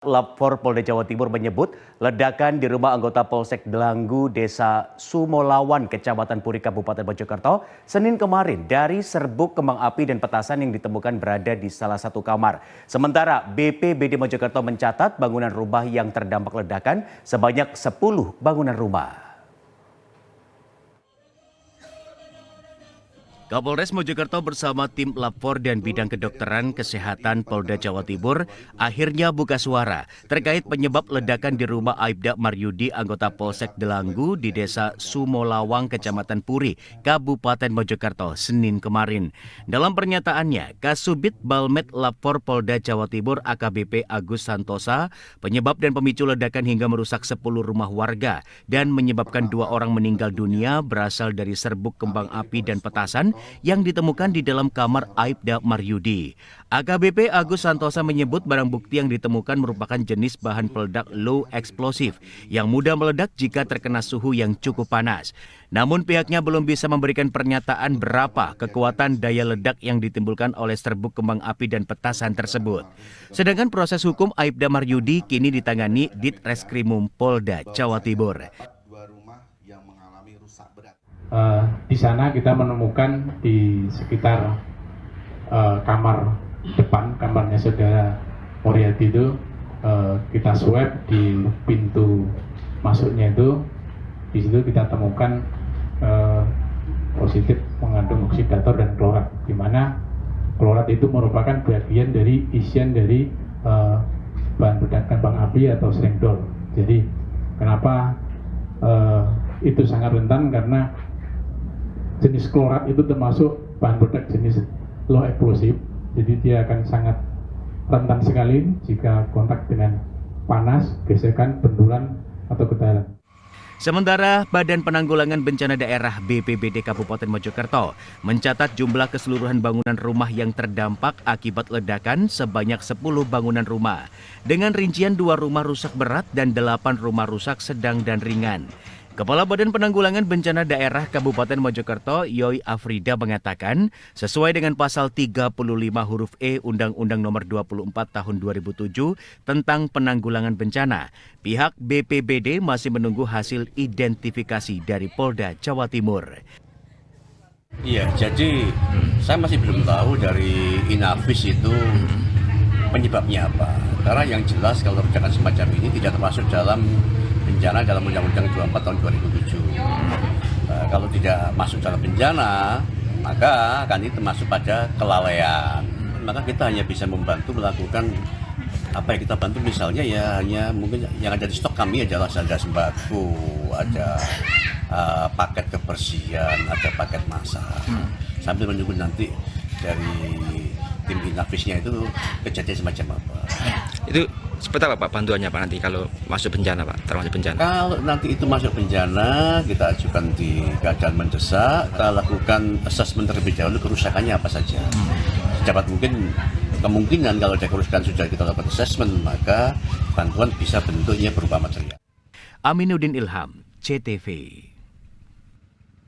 Lab 4 Polda Jawa Timur menyebut ledakan di rumah anggota Polsek Delanggu, Desa Sumolawan, Kecamatan Puri, Kabupaten Mojokerto, Senin kemarin dari serbuk kembang api dan petasan yang ditemukan berada di salah satu kamar. Sementara BPBD Mojokerto mencatat bangunan rumah yang terdampak ledakan sebanyak 10 bangunan rumah. Kapolres Mojokerto bersama tim Lab 4 dan Bidang Kedokteran Kesehatan Polda Jawa Timur akhirnya buka suara terkait penyebab ledakan di rumah Aibda Maryudi, anggota Polsek Delanggu di Desa Sumolawang, Kecamatan Puri, Kabupaten Mojokerto, Senin kemarin. Dalam pernyataannya, Kasubit Balmet Lab 4 Polda Jawa Timur AKBP Agus Santosa, penyebab dan pemicu ledakan hingga merusak 10 rumah warga dan menyebabkan 2 orang meninggal dunia berasal dari serbuk kembang api dan petasan yang ditemukan di dalam kamar Aibda Maryudi. AKBP Agus Santosa menyebut barang bukti yang ditemukan merupakan jenis bahan peledak low explosive yang mudah meledak jika terkena suhu yang cukup panas. Namun pihaknya belum bisa memberikan pernyataan berapa kekuatan daya ledak yang ditimbulkan oleh serbuk kembang api dan petasan tersebut. Sedangkan proses hukum Aibda Maryudi kini ditangani Ditreskrimum Polda Jawa Timur. Di sana kita menemukan di sekitar kamar depan, kamarnya saudara Moriati itu, kita swab di pintu masuknya itu. Di situ kita temukan positif mengandung oksidator dan klorat, di mana klorat itu merupakan bagian dari isian dari bahan peledak kembang api atau slengdol. Jadi kenapa itu sangat rentan, karena jenis klorat itu termasuk bahan peledak jenis low explosive, jadi dia akan sangat rentan sekali jika kontak dengan panas, gesekan, benturan, atau getaran. Sementara Badan Penanggulangan Bencana Daerah BPBD Kabupaten Mojokerto mencatat jumlah keseluruhan bangunan rumah yang terdampak akibat ledakan sebanyak 10 bangunan rumah, dengan rincian 2 rumah rusak berat dan 8 rumah rusak sedang dan ringan. Kepala Badan Penanggulangan Bencana Daerah Kabupaten Mojokerto, Yoy Afrida, mengatakan sesuai dengan pasal 35 huruf E Undang-Undang Nomor 24 Tahun 2007 tentang penanggulangan bencana, pihak BPBD masih menunggu hasil identifikasi dari Polda Jawa Timur. Iya, jadi saya masih belum tahu dari Inavis itu penyebabnya apa. Karena yang jelas kalau ledakan semacam ini tidak termasuk dalam bencana dalam Undang-Undang 24 tahun 2007. Kalau tidak masuk dalam bencana, maka akan itu masuk pada kelalaian. Maka kita hanya bisa membantu melakukan apa yang kita bantu, misalnya ya hanya mungkin yang ada di stok kami adalah ada sembako, ada paket kebersihan, ada paket masak. Sambil menunggu nanti dari tim Inavisnya itu kejadian semacam apa. Itu seperti apa Pak bantuannya Pak nanti kalau masuk bencana Pak, termasuk bencana? Kalau nanti itu masuk bencana, kita ajukan di keadaan mendesak, kita lakukan assessment terlebih dahulu kerusakannya apa saja. Secepat mungkin, kemungkinan kalau ada kerusakan sudah kita lakukan assessment, maka bantuan bisa bentuknya berupa material. Aminuddin Ilham, CTV.